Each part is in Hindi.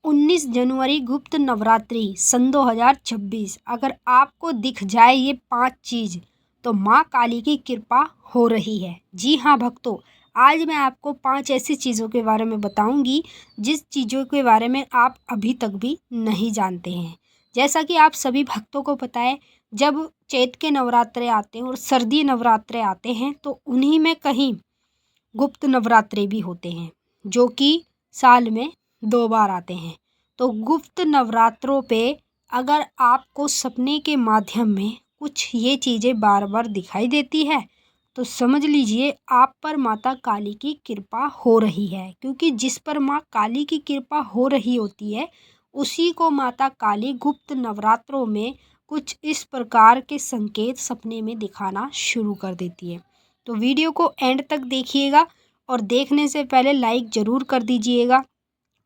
19 जनवरी गुप्त नवरात्रि सन 2026। अगर आपको दिख जाए ये 5 चीज़ तो माँ काली की कृपा हो रही है। जी हाँ भक्तों, आज मैं आपको 5 ऐसी चीज़ों के बारे में बताऊंगी जिस चीज़ों के बारे में आप अभी तक भी नहीं जानते हैं। जैसा कि आप सभी भक्तों को पता है, जब चैत के नवरात्रे आते हैं और सर्दी नवरात्रे आते हैं तो उन्हीं में कहीं गुप्त नवरात्रे भी होते हैं, जो कि साल में 2 बार आते हैं। तो गुप्त नवरात्रों पे अगर आपको सपने के माध्यम में कुछ ये चीज़ें बार बार दिखाई देती है तो समझ लीजिए आप पर माता काली की कृपा हो रही है, क्योंकि जिस पर माँ काली की कृपा हो रही होती है उसी को माता काली गुप्त नवरात्रों में कुछ इस प्रकार के संकेत सपने में दिखाना शुरू कर देती है। तो वीडियो को एंड तक देखिएगा और देखने से पहले लाइक ज़रूर कर दीजिएगा।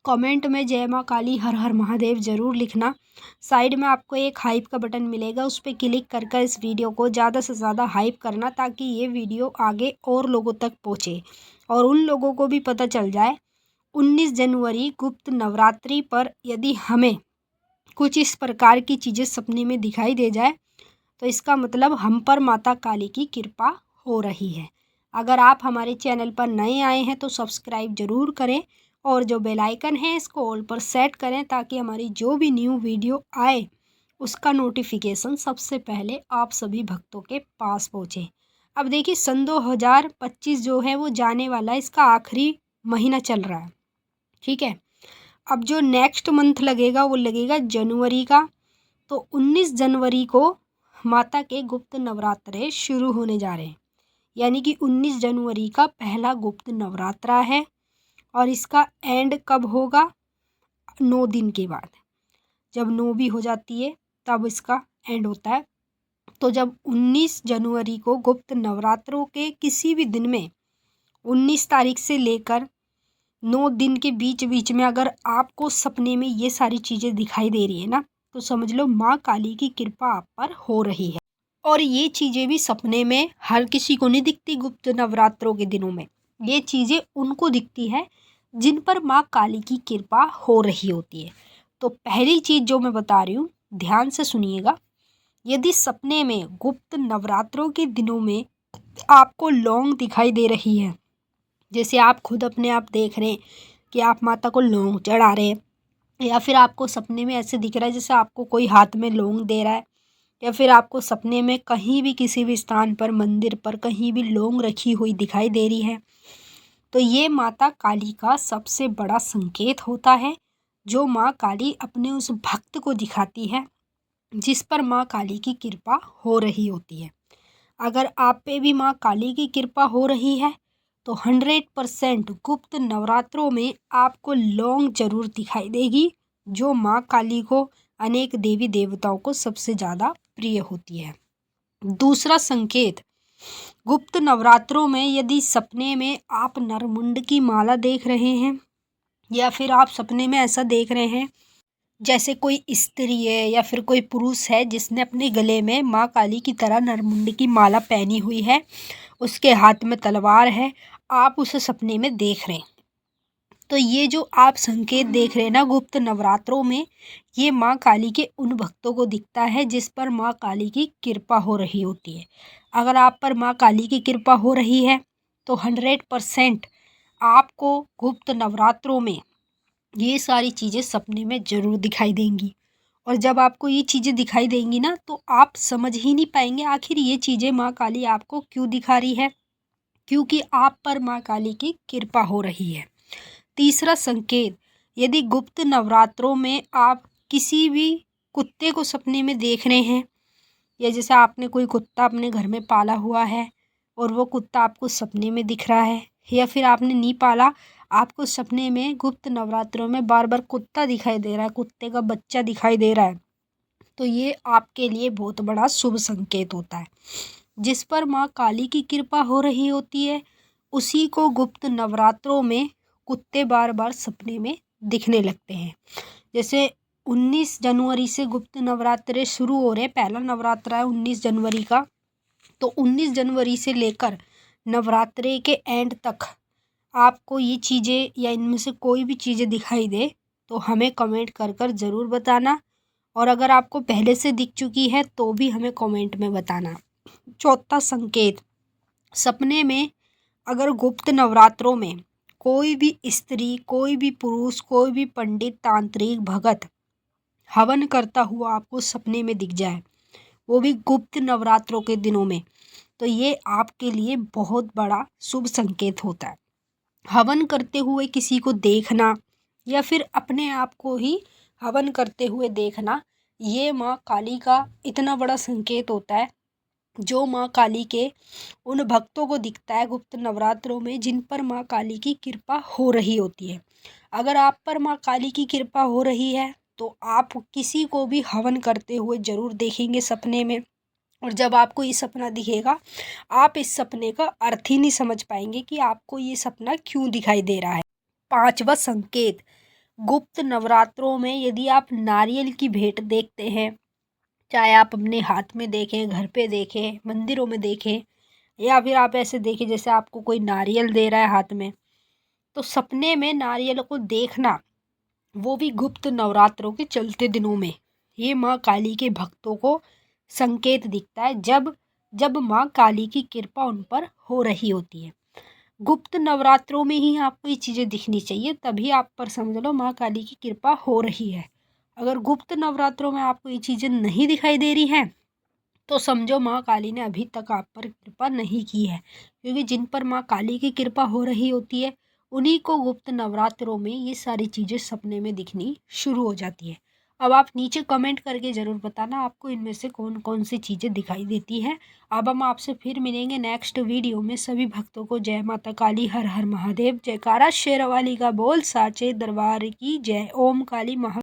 कमेंट में जय माँ काली हर हर महादेव ज़रूर लिखना। साइड में आपको एक हाइप का बटन मिलेगा, उस पर क्लिक कर इस वीडियो को ज़्यादा से ज़्यादा हाइप करना, ताकि ये वीडियो आगे और लोगों तक पहुँचे और उन लोगों को भी पता चल जाए 19 जनवरी गुप्त नवरात्रि पर यदि हमें कुछ इस प्रकार की चीज़ें सपने में दिखाई दे जाए तो इसका मतलब हम पर माता काली की कृपा हो रही है। अगर आप हमारे चैनल पर नए आए हैं तो सब्सक्राइब ज़रूर करें और जो बेल आइकन है इसको ऑल पर सेट करें, ताकि हमारी जो भी न्यू वीडियो आए उसका नोटिफिकेशन सबसे पहले आप सभी भक्तों के पास पहुँचे। अब देखिए, सन 2025 जो है वो जाने वाला है, इसका आखिरी महीना चल रहा है, ठीक है। अब जो नेक्स्ट मंथ लगेगा वो लगेगा जनवरी का। तो 19 जनवरी को माता के गुप्त नवरात्रे शुरू होने जा रहे हैं, यानी कि 19 जनवरी का पहला गुप्त नवरात्रा है और इसका एंड कब होगा? 9 दिन के बाद, जब 9 भी हो जाती है तब इसका एंड होता है। तो जब 19 जनवरी को गुप्त नवरात्रों के किसी भी दिन में 19 तारीख से लेकर 9 दिन के बीच बीच में अगर आपको सपने में ये सारी चीज़ें दिखाई दे रही है ना, तो समझ लो माँ काली की कृपा आप पर हो रही है। और ये चीज़ें भी सपने में हर किसी को नहीं दिखती। गुप्त नवरात्रों के दिनों में ये चीज़ें उनको दिखती है जिन पर माँ काली की कृपा हो रही होती है। तो पहली चीज़ जो मैं बता रही हूँ, ध्यान से सुनिएगा। यदि सपने में गुप्त नवरात्रों के दिनों में आपको लौंग दिखाई दे रही है, जैसे आप खुद अपने आप देख रहे हैं कि आप माता को लौंग चढ़ा रहे हैं, या फिर आपको सपने में ऐसे दिख रहा है जैसे आपको कोई हाथ में लौंग दे रहा है, या फिर आपको सपने में कहीं भी किसी भी स्थान पर, मंदिर पर कहीं भी लौंग रखी हुई दिखाई दे रही है, तो ये माता काली का सबसे बड़ा संकेत होता है, जो माँ काली अपने उस भक्त को दिखाती है जिस पर माँ काली की कृपा हो रही होती है। अगर आप पे भी माँ काली की कृपा हो रही है तो 100% गुप्त नवरात्रों में आपको लौंग जरूर दिखाई देगी, जो माँ काली को, अनेक देवी देवताओं को सबसे ज़्यादा प्रिय होती है। दूसरा संकेत, गुप्त नवरात्रों में यदि सपने में आप नरमुंड की माला देख रहे हैं, या फिर आप सपने में ऐसा देख रहे हैं जैसे कोई स्त्री है या फिर कोई पुरुष है जिसने अपने गले में माँ काली की तरह नरमुंड की माला पहनी हुई है, उसके हाथ में तलवार है, आप उसे सपने में देख रहे हैं, तो ये जो आप संकेत देख रहे हैं ना गुप्त नवरात्रों में, ये माँ काली के उन भक्तों को दिखता है जिस पर माँ काली की कृपा हो रही होती है। अगर आप पर माँ काली की कृपा हो रही है तो 100% आपको गुप्त नवरात्रों में ये सारी चीज़ें सपने में ज़रूर दिखाई देंगी। और जब आपको ये चीज़ें दिखाई देंगी ना, तो आप समझ ही नहीं पाएंगे आखिर ये चीज़ें माँ काली आपको क्यों दिखा रही है, क्योंकि आप पर माँ काली की कृपा हो रही है। तीसरा संकेत, यदि गुप्त नवरात्रों में आप किसी भी कुत्ते को सपने में देख रहे हैं, या जैसे आपने कोई कुत्ता अपने घर में पाला हुआ है और वो कुत्ता आपको सपने में दिख रहा है, या फिर आपने नहीं पाला, आपको सपने में गुप्त नवरात्रों में बार बार कुत्ता दिखाई दे रहा है, कुत्ते का बच्चा दिखाई दे रहा है, तो ये आपके लिए बहुत बड़ा शुभ संकेत होता है। जिस पर माँ काली की कृपा हो रही होती है उसी को गुप्त नवरात्रों में कुत्ते बार बार सपने में दिखने लगते हैं। जैसे 19 जनवरी से गुप्त नवरात्रे शुरू हो रहे हैं, पहला नवरात्रा है 19 जनवरी का, तो 19 जनवरी से लेकर नवरात्रे के एंड तक आपको ये चीज़ें या इनमें से कोई भी चीज़ें दिखाई दे तो हमें कमेंट कर ज़रूर बताना, और अगर आपको पहले से दिख चुकी है तो भी हमें कमेंट में बताना। चौथा संकेत, सपने में अगर गुप्त नवरात्रों में कोई भी स्त्री, कोई भी पुरुष, कोई भी पंडित, तांत्रिक, भगत हवन करता हुआ आपको सपने में दिख जाए, वो भी गुप्त नवरात्रों के दिनों में, तो ये आपके लिए बहुत बड़ा शुभ संकेत होता है। हवन करते हुए किसी को देखना या फिर अपने आप को ही हवन करते हुए देखना, ये माँ काली का इतना बड़ा संकेत होता है, जो माँ काली के उन भक्तों को दिखता है गुप्त नवरात्रों में जिन पर माँ काली की कृपा हो रही होती है। अगर आप पर माँ काली की कृपा हो रही है तो आप किसी को भी हवन करते हुए ज़रूर देखेंगे सपने में, और जब आपको ये सपना दिखेगा, आप इस सपने का अर्थ ही नहीं समझ पाएंगे कि आपको ये सपना क्यों दिखाई दे रहा है। पांचवा संकेत, गुप्त नवरात्रों में यदि आप नारियल की भेंट देखते हैं, चाहे आप अपने हाथ में देखें, घर पे देखें, मंदिरों में देखें, या फिर आप ऐसे देखें जैसे आपको कोई नारियल दे रहा है हाथ में, तो सपने में नारियल को देखना, वो भी गुप्त नवरात्रों के चलते दिनों में, ये माँ काली के भक्तों को संकेत दिखता है जब जब माँ काली की कृपा उन पर हो रही होती है। गुप्त नवरात्रों में ही आपको ये चीज़ें दिखनी चाहिए, तभी आप पर समझ लो माँ काली की कृपा हो रही है। अगर गुप्त नवरात्रों में आपको ये चीज़ें नहीं दिखाई दे रही हैं तो समझो माँ काली ने अभी तक आप पर कृपा नहीं की है, क्योंकि जिन पर माँ काली की कृपा हो रही होती है उन्हीं को गुप्त नवरात्रों में ये सारी चीज़ें सपने में दिखनी शुरू हो जाती है। अब आप नीचे कमेंट करके ज़रूर बताना आपको इनमें से कौन कौन सी चीज़ें दिखाई देती हैं। अब हम आपसे फिर मिलेंगे नेक्स्ट वीडियो में। सभी भक्तों को जय माता काली, हर हर महादेव, जयकारा शेरावाली का बोल, साचे दरबार की जय। ओम काली महा